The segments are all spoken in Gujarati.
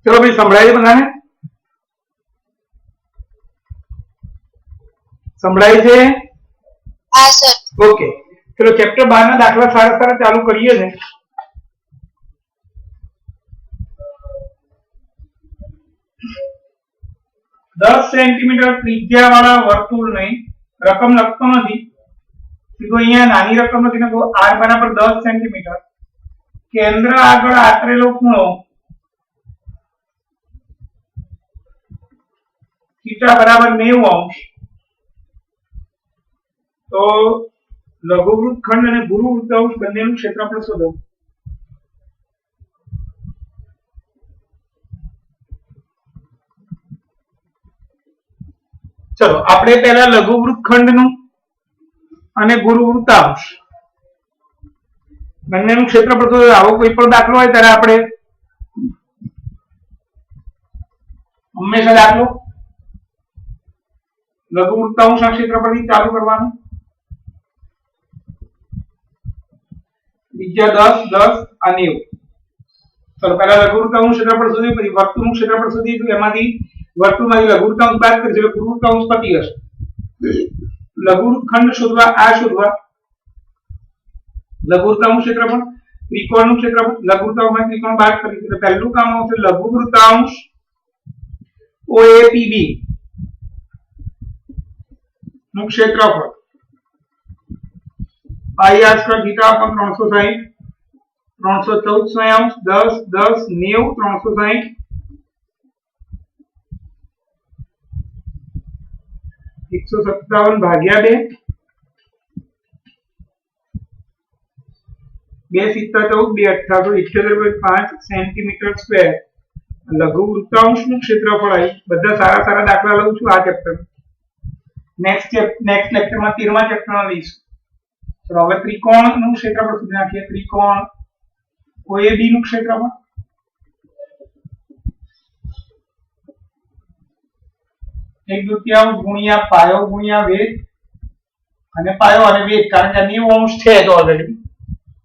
चलो भाई संभळाय बधाने संभळाय छे हाँ सर। ओके चलो चैप्टर 12 ना दाखला सारा सारा चालू करिए छे 10 સેન્ટીમીટર ત્રિજ્યાવાળા વર્તુળને રકમ લખતો નથી સીધો અહીંયા નાની રકમ લખી નાખો r બરાબર 10 સેન્ટીમીટર કેન્દ્ર આગળ આતરેલો ખૂણો थीटा बराबर 90 अंश तो लघुवृत्तखंड અને ગુરુવૃત્તાંશ બંનેનું ક્ષેત્રફળ શોધો चलो આપણે પહેલા લઘુવૃત્તખંડનું અને ગુરુવૃત્તાંશ બંનેનું ક્ષેત્રફળ શોધો આવો કોઈ પણ દાખલો હોય ત્યારે આપણે હંમેશા દાખલો લઘુવૃત્તાંશના ક્ષેત્રફળથી ચાલુ કરવાનું બીજા 10 10 અને 90 ચલો પહેલા લઘુવૃત્તાંશ ક્ષેત્રફળ શોધીએ પછી વર્તુળનું ક્ષેત્રફળ શોધીએ એમાંથી વર્તુળમાંથી લઘુવૃત્તાંશ બાદ કરીએ એટલે ગુરુવૃત્તાંશ પતી જશે લઘુવૃત્તખંડ શોધવા આ શોધવા લઘુવૃત્તાંશ ક્ષેત્રફળ ત્રિકોણનું ક્ષેત્રફળ લઘુવૃત્તાંશમાંથી ત્રિકોણ બાદ કરીએ એટલે પહેલું કામ આવશે લઘુવૃત્તાંશ OAPB નું ક્ષેત્રફળ પાઈ r સ્ક્વેર થીટા upon 360 314 અંશ 10 10 90 360 157 ભાગ્યા 2 2 સેન્ટીમીટર સ્ક્વેર લઘુવૃત્તાંશનું ક્ષેત્રફળ આવી બધા સારા સારા દાખલા લઉં છું આ ચેપ્ટર નેક્સ્ટ લેક્ચરમાં 13મા ચેપ્ટરમાં લઈશું ચલો હવે ત્રિકોણનું ક્ષેત્રફળ શોધી નાખીએ ત્રિકોણ OAB નું ક્ષેત્રફળ एक दृतीयांश गुणिया पायो गुणिया वेग અને પાયો અને વેગ કારણ કે 90 અંશ છે તો ઓલરેડી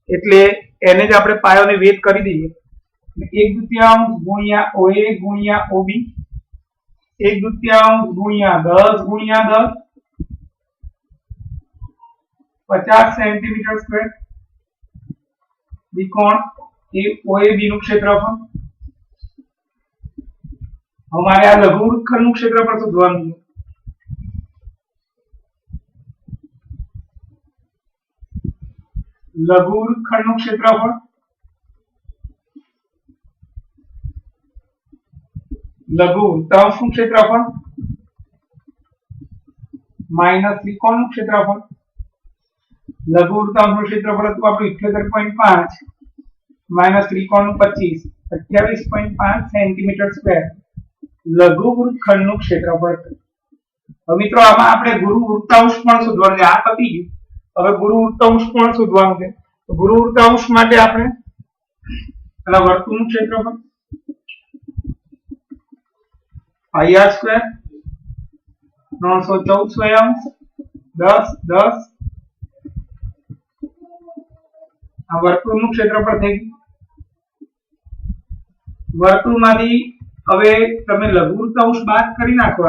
એટલે એને જ આપણે પાયો ને વેગ કરી દઈએ એટલે 1 દૃતીયાંશ ગુણિયા OA ગુણિયા OB 1 દૃતીયાંશ ગુણિયા 10 ગુણિયા 10 50 સેન્ટીમીટર સ્ક્વેર ત્રિકોણ એ OAB નું ક્ષેત્રફળ हमारे आ लघुवृत्तखंडનું ક્ષેત્રફળ શોધવાનું છે લઘુવૃત્તખંડનું ક્ષેત્રફળ લઘુવૃત્તાંશનું ક્ષેત્રફળ માઈનસ ત્રિકોણનું ક્ષેત્રફળ લઘુવૃત્તાંશનું ક્ષેત્રફળ હતું આપણું 78.5 માઈનસ ત્રિકોણનું 25 28.5 સેન્ટીમીટર સ્ક્વેર લઘુવૃત્તખંડનું ક્ષેત્રફળ હવે મિત્રો આમાં આપણે ગુરુવૃત્તાંશ પણ શોધવાનું છે આ પતી ગયું હવે ગુરુવૃત્તાંશ પણ શોધવાનું છે તો ગુરુવૃત્તાંશ માટે આપણે પેલા વર્તુળનું ક્ષેત્રફળ પાઈ r સ્ક્વેર 314 અંશ 10 10 આ વર્તુળનું ક્ષેત્રફળ થઈ ગયું વર્તુળમાંથી હવે તમે લઘુવૃત્તાંશ બાદ કરી નાખો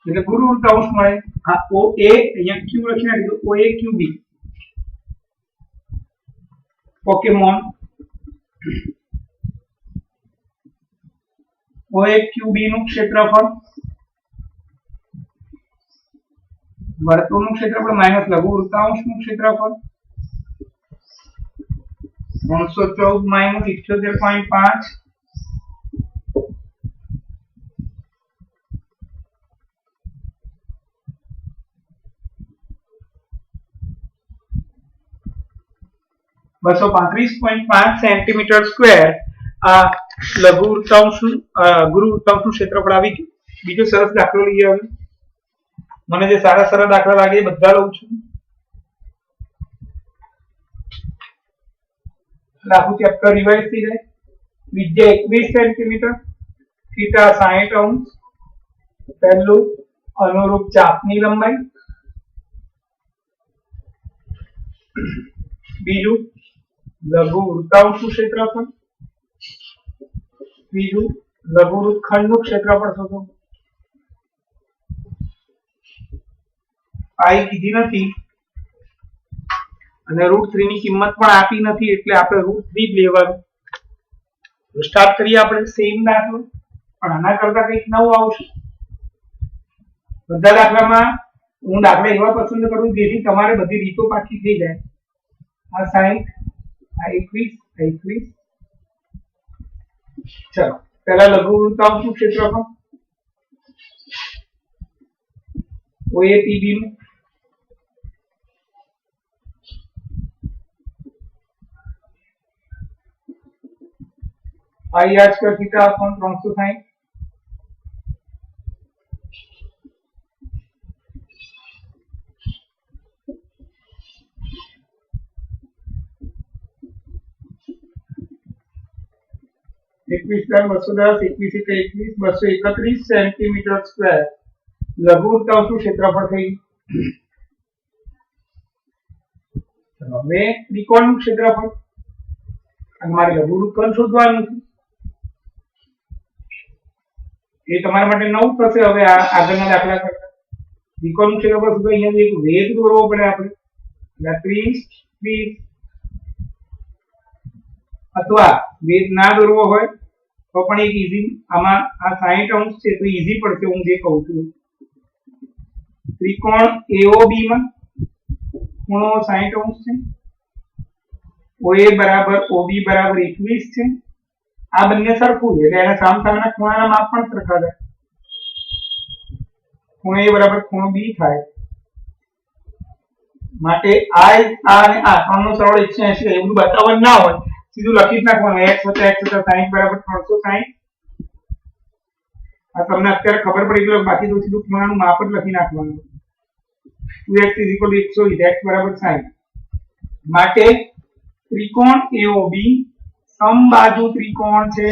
એટલે ગુરુવૃત્તાંશ મળે આ OA અહીંયા Q લખી નાખીશું OAQB પોકેમોન OAQB નું ક્ષેત્રફળ વર્તુળનું ક્ષેત્રફળ માઈનસ લઘુવૃત્તાંશનું ક્ષેત્રફળ 314 માઈનસ 78.5 235.5 સેન્ટીમીટર સ્ક્વેર આ લઘુવૃત્તાંશનું ગુરુવૃત્તાંશનું ક્ષેત્રફળ આવી ગયું બીજો સરસ દાખલો લઈએ હવે મને જે સારા સારા દાખલા લાગે એ બધા લઉં છું આખું ચેપ્ટર રિવાઇઝ થઈ જાય ત્રિજ્યા 21 સેન્ટીમીટર થીટા 60 અંશ પહેલું અનુરૂપ ચાપની લંબાઈ બીજું લઘુ વૃત્તાંશનું ક્ષેત્રફળ, ત્રીજું લઘુ વૃત્તખંડનું ક્ષેત્રફળ શોધો. પાઈ કીધી નથી અને √3 ની કિંમત પણ આપી નથી એટલે આપણે √3 જ લેવાનું. તો સ્ટાર્ટ કરીએ આપણે સેમ દાખલો, પણ આના કરતા કંઈક નવું આવશે. બધા દાખલામાં હું દાખલા એવા પસંદ કરું જેથી તમારે બધી રીતો પાકી થઈ જાય. આ 60, આ 21, આ 21. ચલો પહેલા લઘુ વૃત્તાંશનું ક્ષેત્રફળ OAPB નું પાઈ r સ્ક્વેર થીટા અપોન 360. એકવીસ × 210, 21 × 21, 231 સેન્ટીમીટર સ્ક્વેર લઘુ વૃત્તાંશનું ક્ષેત્રફળ થયું. હવે ત્રિકોણનું ક્ષેત્રફળ અને મારે લઘુ વૃત્તખંડ શોધવાનું છે. એ તમારા માટે નવું થશે. હવે આગળના દાખલા કરતા ત્રિકોણનું ક્ષેત્રફળ શોધવા અહીંયા એક વેધ દોરવો પડે આપણે. 30, 30 અથવા વેધ ના દોરવો હોય તો પણ એક ઈઝી આમાં આ 60° છે તો ઈઝી પડશે. હું જે કહું છું ત્રિકોણ AOB માં ખૂણો 60° છે, OA બરાબર OB બરાબર 21 છે. આ બંને સરખું છે એટલે એના સામસામેના ખૂણાના માપ પણ સરખા થાય. ખૂણો A બરાબર ખૂણો B થાય. માટે આ અને આ ત્રણનો સરવાળો 180 એવું બતાવવાનું ના હોય, સીધું લખી જ નાખવાનું x + x + 60 બરાબર 360. આ તમને અત્યારે ખબર પડી ગઈ, બાકી તો સીધું ખૂણાનું માપ જ લખી નાખવાનું. 2x = 120, x બરાબર 60. માટે ત્રિકોણ AOB સમબાજુ ત્રિકોણ છે.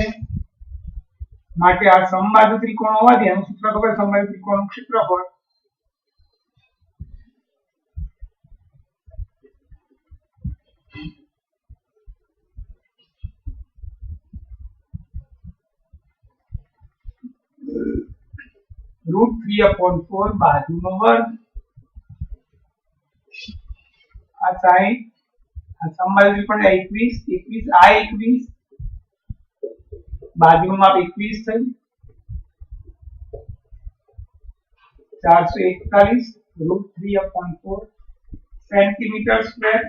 માટે આ સમબાજુ ત્રિકોણ હોવાથી એનું સૂત્ર ખબર, સમબાજુ ત્રિકોણનું ક્ષેત્રફળ √3/4 બાજુનો વર્ગ. આ 60, આ સમબાજુ ત્રિકોણ 21, 21 આ 21 બાજુનું માપ 21 થઈ 441 √3/4 સેન્ટીમીટર સ્ક્વેર.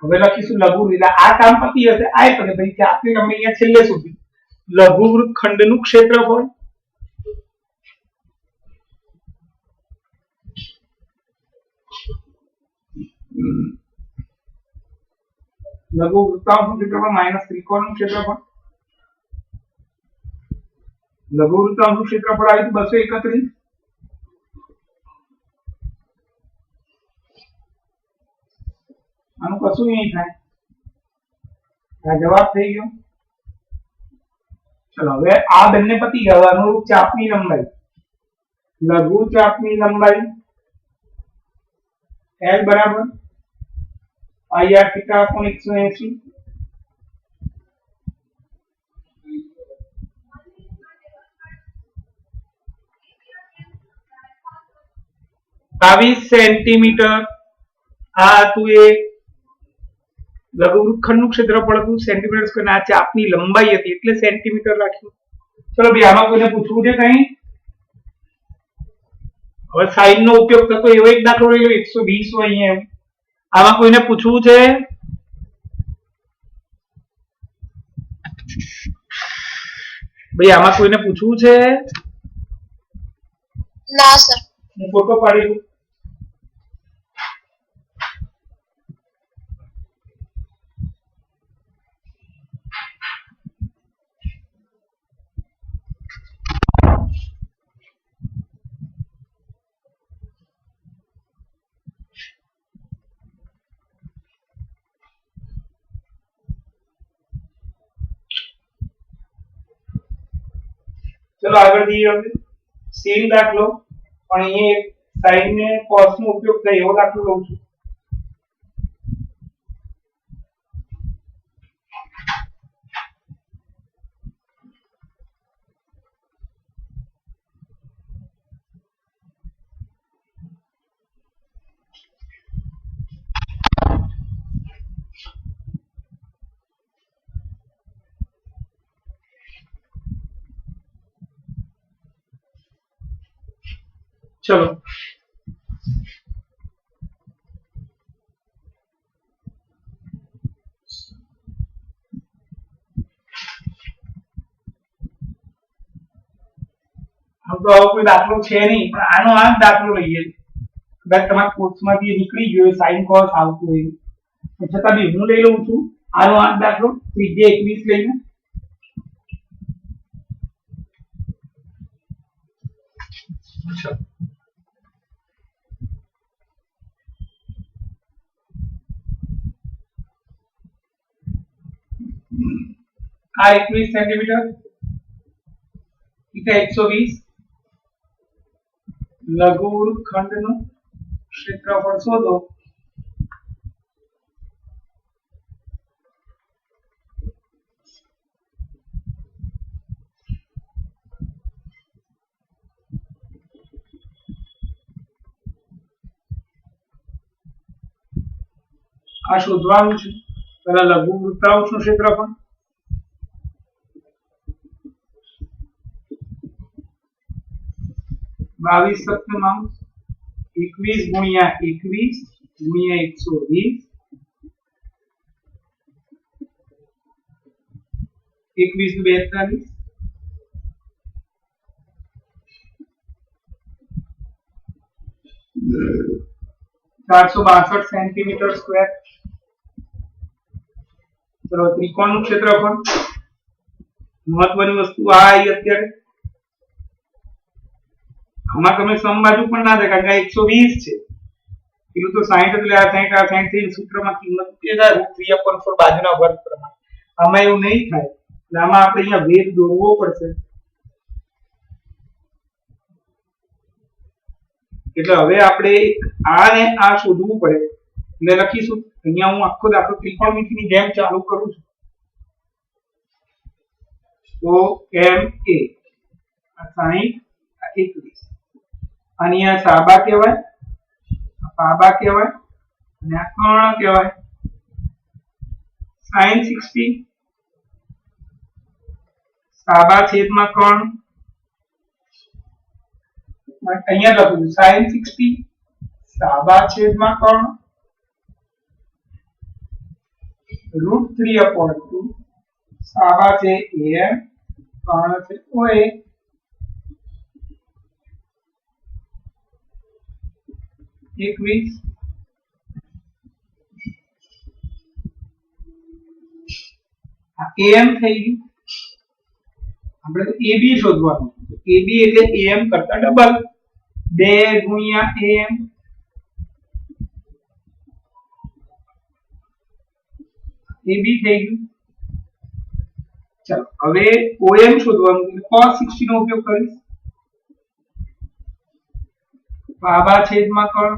હવે લખીશું લઘુ એટલે આ કામ પતી હશે. આ પડે ભાઈ કે આપણે અમે અહીંયા છેલ્લે સુધી લઘુ વૃત્તખંડનું ક્ષેત્રફળ લઘુ વૃત્તાંશનું ક્ષેત્રફળ માઈનસ ત્રિકોણનું ક્ષેત્રફળ. લઘુ વૃત્તાંશનું ક્ષેત્રફળ આવ્યું 231. આનું કશું નહીં થાય. આ જવાબ થઈ ગયો. ચલો હવે આ બંને પતી ગયા. અનુરૂપ ચાપની લંબાઈ, લઘુ ચાપની લંબાઈ L બરાબર પાઈ r થીટા અપોન 180. સેન્ટીમીટર. આ હતું એ લઘુ વૃત્તખંડનું ક્ષેત્રફળ હતું સેન્ટીમીટર સ્ક્વેર. આ ચાપની લંબાઈ હતી એટલે સેન્ટીમીટર રાખ્યું. ચલો ભાઈ આમાં કોઈને પૂછવું છે કઈ? હવે સાઈન નો ઉપયોગ થતો એવો એક દાખલો લઈ લો. 120 હોય અહીંયા. આમાં કોઈને પૂછવું છે? ભાઈ આમાં કોઈને પૂછવું છે? ના સર. હું ફોટો પાડી લઉં. चलो આગળ જઈએ. હવે સેમ દાખલો પણ અહીંયા એક સાઈન ને કોસ નો ઉપયોગ થાય એવો દાખલો લઉં છું. ચલો આમ તો આવો કોઈ દાખલો છે નહીં, પણ આનો આ જ દાખલો લઈએ. કદાચ તમારા કોર્સમાંથી નીકળી ગયો સાઇન કોસ આવતું હોય, છતાં બી હું લઈ લઉં છું આનો આ જ દાખલો. ત્રિજ્યા 21 લઈને આ 21 સેન્ટીમીટર, ठीक है 120 लघु वृत्तखंडનું ક્ષેત્રફળ શોધો. આ શોધવાનું છે. પહેલા લઘુ વૃત્તાંશનું ક્ષેત્રફળ, 22 સપ્તમાંશ 21 ગુણ્યા 21 ગુણ્યા 120, 21 નું 42, 462 સેન્ટીમીટર સ્ક્વેર. ચલો ત્રિકોણનું ક્ષેત્રફળ, મહત્વની વસ્તુ આ આવી અત્યારે. આમાં તમે સમ બાજુ પણ ના થાય, કારણ કે 120 છે, પેલું તો 60 એટલે આ 60 આ 60 થી સૂત્રમાં કિંમત મૂકી દે √3/4 બાજુના વર્ગ પ્રમાણે. આમાં એવું નહીં થાય, એટલે આમાં આપણે અહીંયા વેધ દોરવો પડશે. એટલે હવે આપણે આ ને આ શોધવું પડે. એટલે લખીશું અહીંયા, હું આખો દાખલો ત્રિકોણમિતિની જેમ ચાલુ કરું છું. તો MA આ 60 આ 21 અને આ સાબા કહેવાય, આ પાબા કહેવાય અને આ કર્ણ કહેવાય. sin 60 સાબા છેદમાં કર્ણ, અહીંયા લખું છું sin 60 સાબા છેદમાં કર્ણ √3/2 સાબા છે AM કર્ણ છે OA. એકવીસ AM થઈ ગયું. આપણે તો AB શોધવાનું. AB એટલે AM કરતા ડબલ, 2 ગુણ્યા AM AB થઈ ગયું. ચાલો હવે OM શોધવાનું, cos 60 નો ઉપયોગ કરીશ. બાબા છેદમાં કર્ણ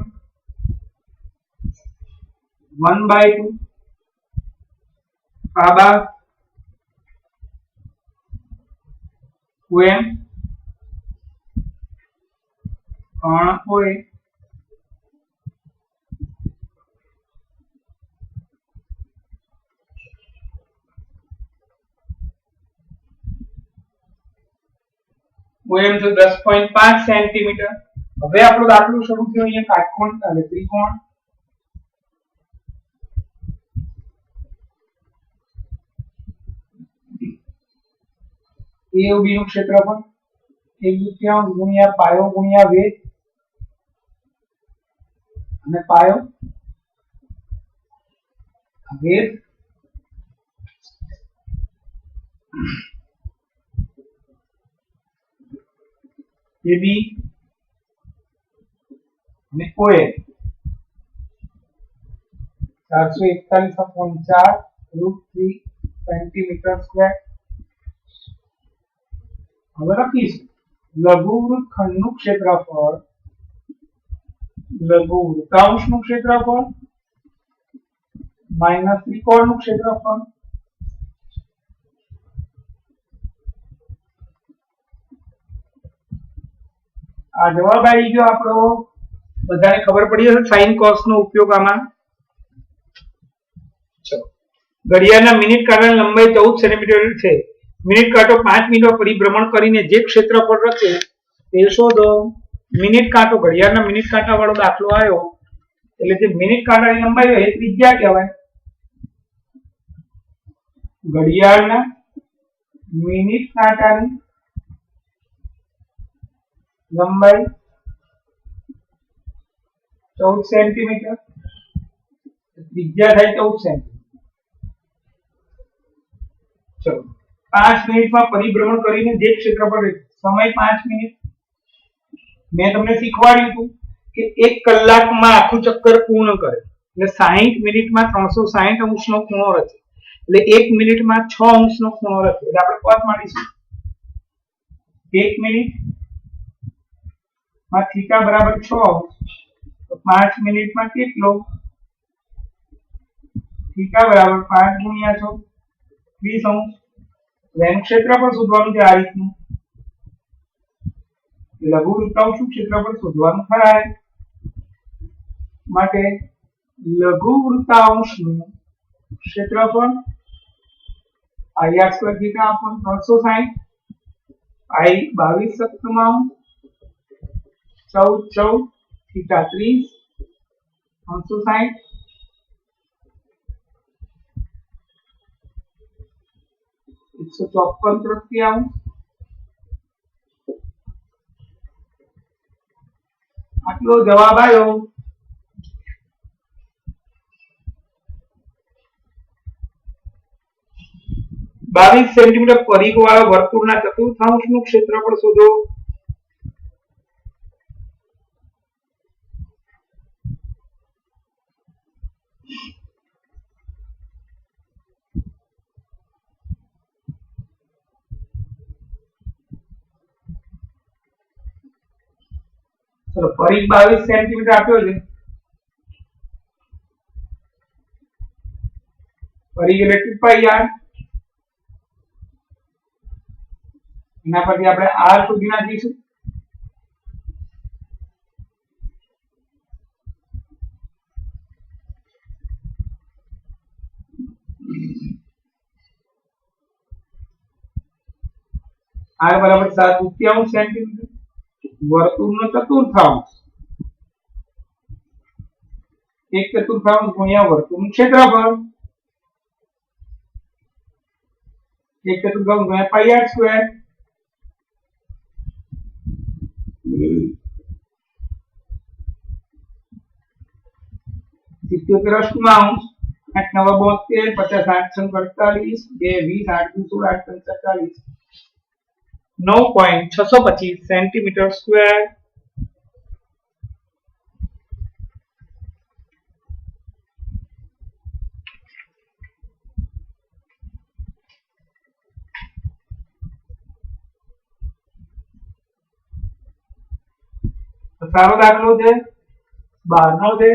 1/2 બાબા OM કર્ણ OA. OM તો 10.5 સેન્ટીમીટર. હવે આપણો દાખલો શરૂ થયો અહીંયા કાટકોણ અને ત્રિકોણ. AOB નું ક્ષેત્રફળ 1/2 ગુણ્યા પાયો ગુણ્યા વેધ અને પાયો વેધ AB અને OA 441/4 √3 સેન્ટીમીટર સ્ક્વેર. હવે લખીશું લઘુ વૃત્તખંડનું ક્ષેત્રફળ, લઘુ વૃત્તાંશનું ક્ષેત્રફળ માઈનસ ત્રિકોણનું ક્ષેત્રફળ. આ જવાબ આવી ગયો આપણો. બધાને ખબર પડી હશે સાઇન કોસ નો ઉપયોગ આમાં. ચલો ઘડિયાળના મિનિટ કાંટાની લંબાઈ 14 સેન્ટીમીટર છે. મિનિટ કાંટો 5 મિનિટમાં પરિભ્રમણ કરીને જે ક્ષેત્રફળ રચે તે શોધો. મિનિટ કાંટો ઘડિયાળના મિનિટ કાંટા વાળો દાખલો આવ્યો એટલે જે મિનિટ કાંટાની લંબાઈ હોય એ ત્રિજ્યા કહેવાય. ઘડિયાળના મિનિટ કાંટાની લંબાઈ 14 સેન્ટીમીટર, ત્રિજ્યા થાય 14 સેન્ટીમીટર. ચલો 5 મિનિટમાં પરિભ્રમણ કરીને જે ક્ષેત્રફળ સમય 5 મિનિટ. મેં તમને શીખવાડ્યું હતું કે 1 કલાકમાં આખું ચક્કર પૂર્ણ કરે એટલે 60 મિનિટમાં 360 અંશનો ખૂણો રચે એટલે 1 મિનિટમાં 6 અંશનો ખૂણો રચે એટલે આપણે પદ મળીશું 1 મિનિટ માં થીટા બરાબર 6 અંશ તો 5 મિનિટમાં કેટલો થીટા બરાબર 5 ગુણ્યા 6 30 અંશ. એનું ક્ષેત્રફળ શોધવાનું છે આ રીતનું. લઘુ વૃત્તાંશનું ક્ષેત્રફળ શોધવાનું થાય માટે લઘુ વૃત્તાંશનું ક્ષેત્રફળ ir² થીટા આપો 360 i 22 સપ્તમાંશ 14 થીટા 30 360 154 તૃતીયાંશ. આટલો જવાબ આવ્યો. બાવીસ સેન્ટીમીટર પરિઘ વાળા વર્તુળના ચતુર્થાંશનું ક્ષેત્રફળ શોધો. ચલો પરિઘ 22 સેન્ટીમીટર આપ્યો છે. પરિઘ એટલે 2 પાઈ r. એના પરથી આપણે r સુધી નાખીશું. r બરાબર 7 તૃતીયાંશ સેન્ટીમીટર. વર્તુળનો ચતુર્થાંશ 1/4 ગુણ્યા વર્તુળનું ક્ષેત્રફળ 1/4 ગુણ્યા પાઈ r સ્ક્વેર. સિત્યોતેર અષ્ટમાંશ 8 9 72 50 8 48 2 20 8 16 8 45 9.625 સેન્ટીમીટર સ્ક્વેર. સારો દાખલો છે 12નો છે.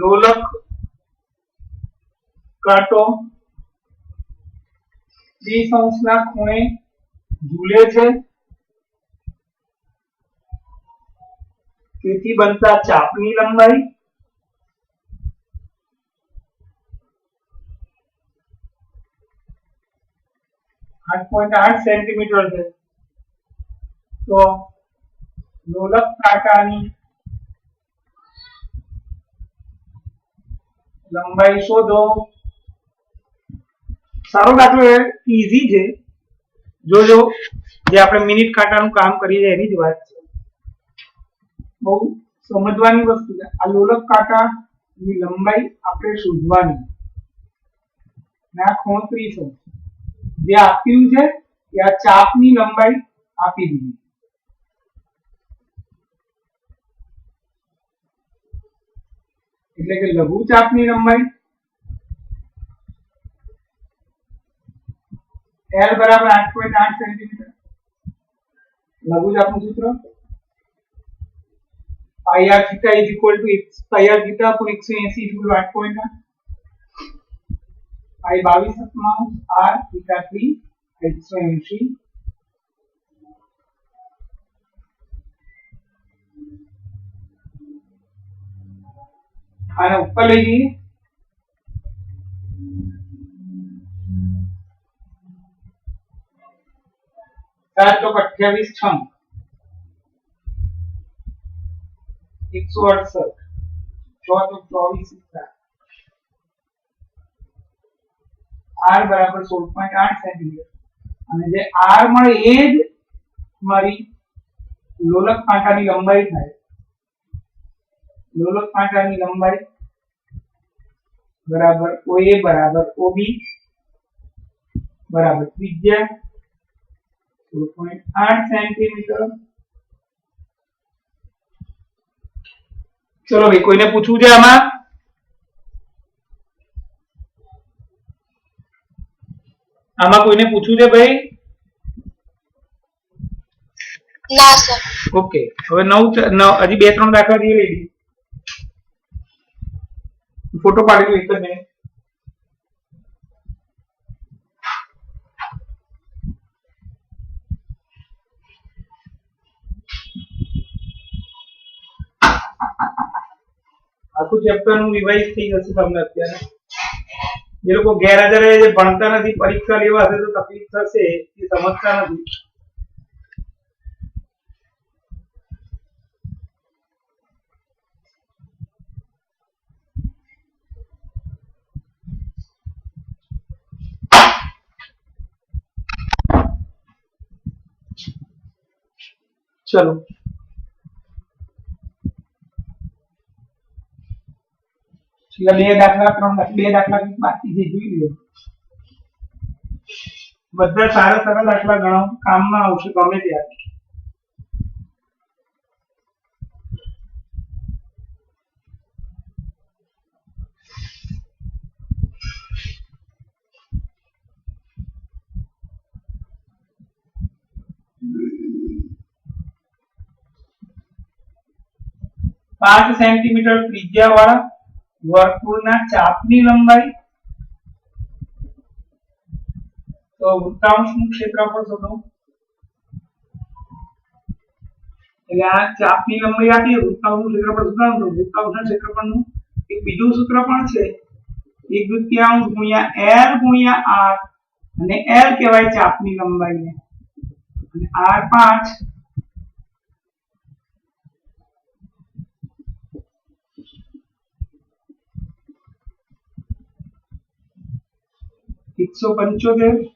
લોલક કાંટો 30 અંશના ખૂણે ઝૂલે છે તેથી બનતા ચાપની લંબાઈ 8.8 સેન્ટીમીટર છે. તો લોલક કાંટાની લંબાઈ શોધો. સારો દાખલો છે, ઈઝી છે. જોજો જે આપણે મિનિટ કાંટાનું કામ કરીએ એની જ વાત છે. બહુ સમજવાની વસ્તુ છે. આ લોલક કાંટાની લંબાઈ આપણે શોધવાની ને આ ખૂણો 30 જે આપ્યું છે એ આ ચાપની લંબાઈ આપી દીધી. એટલે કે લઘુ ચાપની લંબાઈ L બરાબર 8.8 સેન્ટીમીટર. લઘુ ચાપનું સૂત્ર pi r theta is equal to pi r theta upon 180 equal 8.8 pi 22 સપ્તમાંશ r થીટા 3 180 આને ઉપર લઈ જઈએ 4 ચોક 28 6 168 6 ચોક 24 r બરાબર 16.8 સેન્ટીમીટર અને જે r મળે એ જ મારી લોલક કાંટાની લંબાઈ થાય. લોલક કાંટાની લંબાઈ બરાબર OA બરાબર OB બરાબર ત્રિજ્યા 16.8 સેન્ટીમીટર. ચલો ભાઈ કોઈને પૂછવું છે આમાં? આમાં કોઈને પૂછવું છે ભાઈ? ના સર. ઓકે હવે 9 હજી 2-3 દાખલા લઈ લઈએ. ફોટો પાડી લો એક જ મિનિટ. આખું ચેપ્ટર નું રિવાઇઝ થઈ જશે તમને અત્યારે. જે લોકો ગેરહાજરે જે ભણતા નથી પરીક્ષા લેવા હશે તો તકલીફ થશે એ સમજતા નથી. ચલો બે દાખલા બાકી છે જોઈ લો. બધા સારા દાખલા ગણો, કામમાં આવશે ગમે ત્યારે. પાંચ સેન્ટીમીટર ત્રિજ્યા વાળા વર્તુળના ચાપની લંબાઈ તો વૃત્તાંશનું ક્ષેત્રફળ શોધો. એટલે આ ચાપની લંબાઈ આપી વૃત્તાંશનું ક્ષેત્રફળ શોધવાનું. તો વૃત્તાંશના ક્ષેત્રફળનું એક બીજું સૂત્ર પણ છે 1/2 ગુણ્યા l ગુણ્યા r અને l કહેવાય ચાપની લંબાઈને અને r 5 175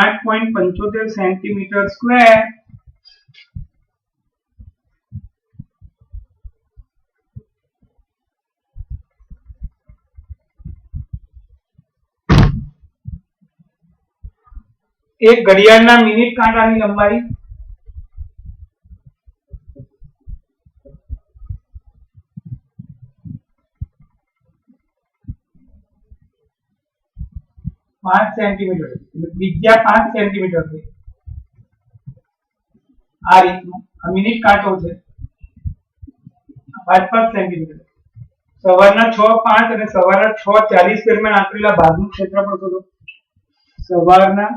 8.75 સેન્ટીમીટર સ્ક્વેર એક ઘડિયાળના મિનિટ કાંટાની લંબાઈ 5 સેન્ટીમીટર ત્રિજ્યા 5 સેન્ટીમીટર છે. આ રીતનું આ મિનિટ કાંટો છે 5 સેન્ટીમીટર. સવારના 6:05 અને સવારના 6:40 દરમિયાન આંતરેલા ભાગનું ક્ષેત્રફળ શોધો. સવારના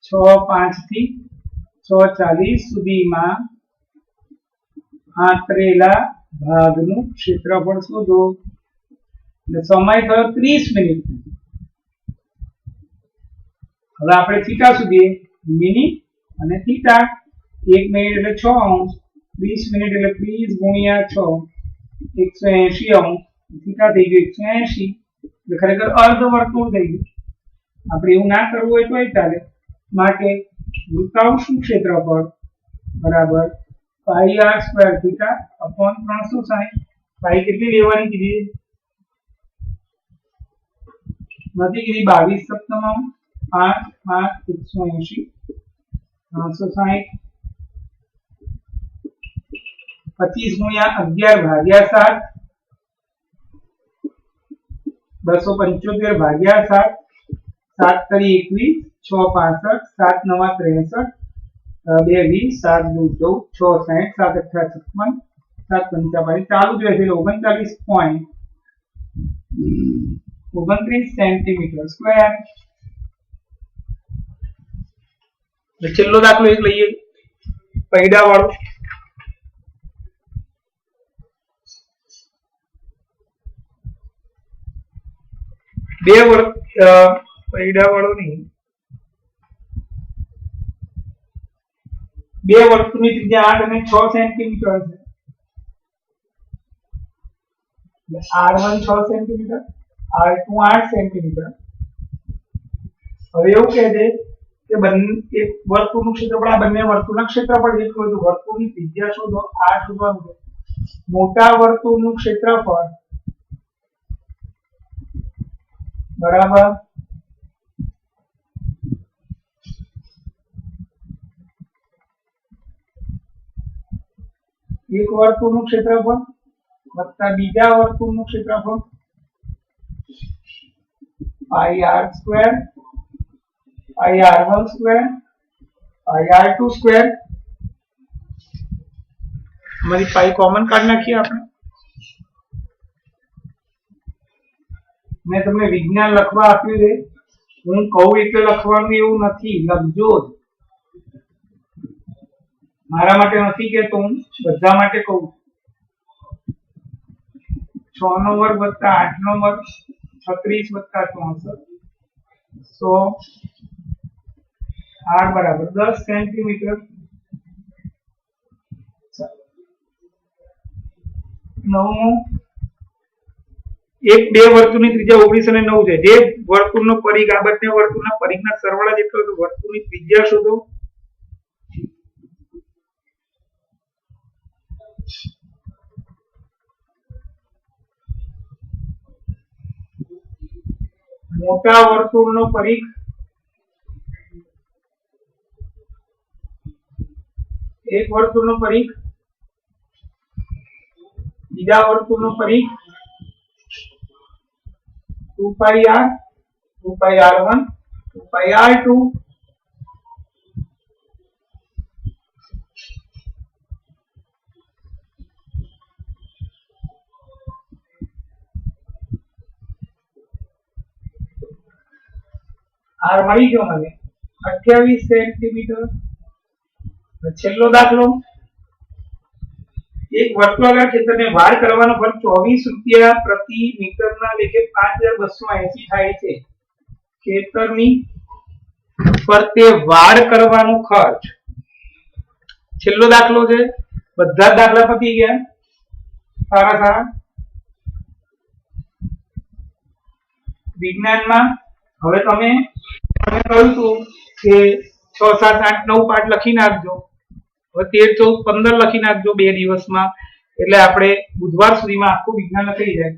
6:05 થી 6:40 સુધીમાં આંતરેલા ભાગનું ક્ષેત્રફળ શોધો. એટલે સમય થયો 30 મિનિટ. હવે આપણે થીટા સુધી મિનિટ અને થીટા 1 મિનિટ એટલે 6 અંશ 30 મિનિટ એટલે 30 ગુણ્યા 6 180 અંશ થીટા થઈ ગયું 180 એટલે ખરેખર અર્ધ વર્તુળ થઈ ગયું. આપણે એવું ના કરવું હોય તોય ચાલે. માટે વૃત્તાંશનું ક્ષેત્રફળ બરાબર પાઈ r સ્ક્વેર થીટા અપોન 360. પાઈ કેટલી લેવાની કીધી નથી કીધી 22 સપ્તમાંશ 5 5 180 360 25 ગુણ્યા 11 ભાગ્યા 7 275 ભાગ્યા 7 7 તરી 21 6 65 7 9 63 2 20 7 2 14 6 60 7 18 56 7 55 ચાલુ જ રહેશે 39.29 સેન્ટીમીટર સ્ક્વેર. છેલ્લો દાખલો એક લઈએ પૈડા વાળો. બે પૈડા વાળો નહીં, બે વર્તુળની ત્રિજ્યા 8 અને 6 સેન્ટીમીટર છે. R1 6 centimetre, R2 8 centimetre. હવે એવું કહે છે કે એક વર્તુળનું ક્ષેત્રફળ આ બંને વર્તુળના ક્ષેત્રફળ જેટલું હોય તો વર્તુળની ત્રિજ્યા શોધો. આ શોધવાનું છે. મોટા વર્તુળનું ક્ષેત્રફળ બરાબર એક વર્તુળનું ક્ષેત્રફળ વત્તા બીજા વર્તુળનું ક્ષેત્રફળ પાઈ r સ્ક્વેર પાઈ r1 સ્ક્વેર પાઈ r2 સ્ક્વેર. અમારી પાઈ કોમન કાઢી નાખીએ આપણે. મેં તમને વિજ્ઞાન લખવા આપ્યું છે, હું કહું એટલે લખવાનું એવું નથી, લખજો જ. મારા માટે નથી કહેતો, હું બધા માટે કહું. 6 નો વર્ગ વત્તા 8 નો વર્ગ 36 વત્તા 64 100 r બરાબર 10 સેન્ટીમીટર. નવમું એક બે વર્તુળની ત્રિજ્યા 19 અને 9 છે. જે વર્તુળનો પરિઘ આ બંને વર્તુળના પરિઘના સરવાળા જેટલો છે વર્તુળની ત્રિજ્યા શોધો. મોટા વર્તુળનો પરિઘ એક વર્તુળનો પરિઘ બીજા વર્તુળનો પરિઘ 2 પાઈ r 2 પાઈ r1 2 પાઈ r2 r મળી ગયો મને 28 સેન્ટીમીટર. છેલ્લો દાખલો, એક વર્તુળાકાર ક્ષેત્રને વાડ કરવાનો ખર્ચ 24 રૂપિયા પ્રતિ મીટરના લેખે 5280 થાય છે. ખેતરની ફરતે વાડ કરવાનો ખર્ચ. છેલ્લો દાખલો છે, બધા જ દાખલા પતી ગયા. સારા વિજ્ઞાનમાં હવે તમે કહ્યું હતું કે 6 7 8 9 પાઠ લખી નાખજો. હવે 13 14 15 લખી નાખજો 2 દિવસમાં, એટલે આપણે બુધવાર સુધીમાં આખું વિજ્ઞાન લખી જાય.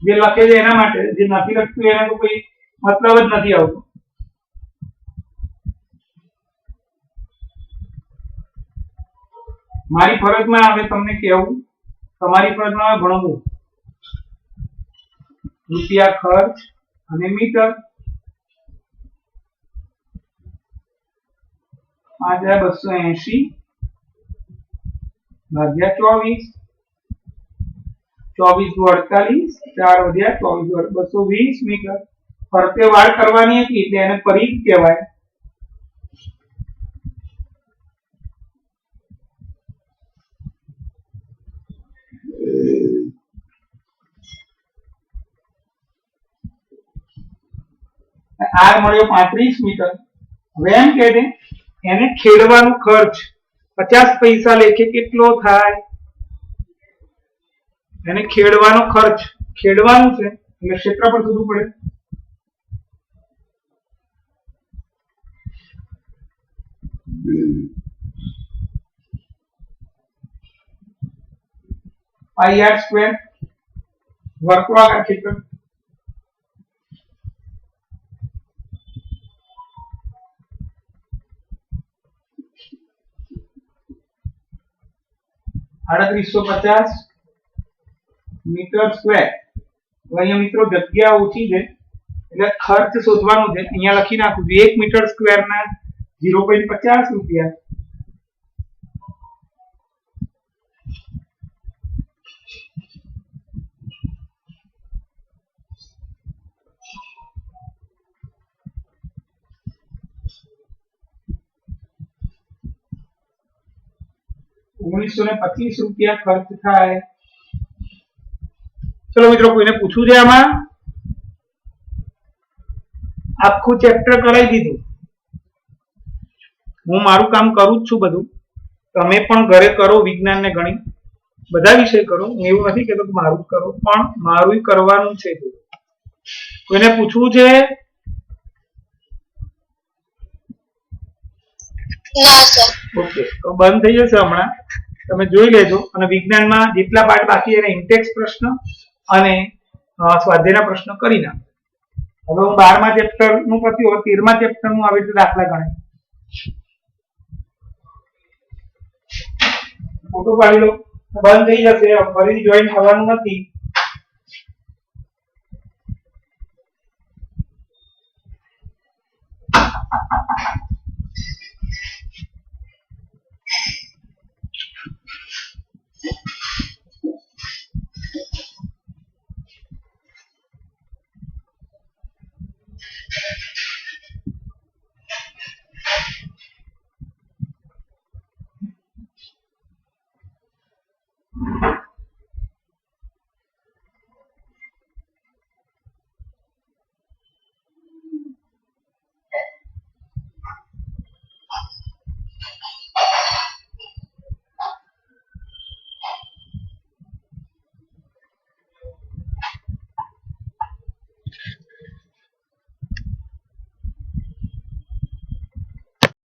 જે લખે છે એના માટે, જે નથી લખતું એનો કોઈ મતલબ જ નથી આવતો. મારી ફરજમાં હવે તમને કહેવું, તમારી ફરજમાં ભણવું. રૂપિયા ખર્ચ અને મીટર 5280 ભાગ્યા 24 24 દુ 48 4 વધ્યા 24 220 મીટર. ફરતે વાડ કરવાની હતી એટલે એને પરિઘ કહેવાય. r મળ્યો 35 મીટર. હવે એમ કહે છે એને ખેડવાનો ખર્ચ 50 પૈસા લેખે કેટલો થાય. એને ખેડવાનો ખર્ચ, ખેડવાનું છે એટલે ક્ષેત્રફળ શોધવું પડે. પાઈ r સ્ક્વેર વર્તુળાકાર ક્ષેત્ર 3850 મીટર સ્ક્વેર. અહીંયા મિત્રો જગ્યા ઓછી છે એટલે ખર્ચ શોધવાનું છે. અહીંયા લખી નાખું છું 1 મીટર સ્ક્વેર ના 0.50 રૂપિયા. ₹1925 ખર્ચ થાય. ચલો મિત્રો, કોઈને પૂછવું છે આમાં? આખું ચેપ્ટર કરાવી દીધું. હું મારું કામ કરું જ છું બધું. તમે પણ ઘરે કરો વિજ્ઞાન ને ગણિત બધા વિષય કરો. હું એવું નથી કહેતો કે મારું જ કરો, પણ મારું કરવાનું છે. કોઈને પૂછવું છે? ના સર. ઓકે, તો બંધ થઈ જશે હમણાં. તમે જોઈ લેજો અને વિજ્ઞાનમાં જેટલા પાઠ બાકી એને ઇન્ટેક્સ પ્રશ્ન અને સ્વાધ્યાયના પ્રશ્ન કરી નાખો. હવે હું 12મા ચેપ્ટર નું પત્યું, 13મા ચેપ્ટર નું આવી રીતે દાખલા ગણાય. ફોટો પાડી લો. બંધ થઈ જશે, ફરીથી જોઈન થવાનું નથી.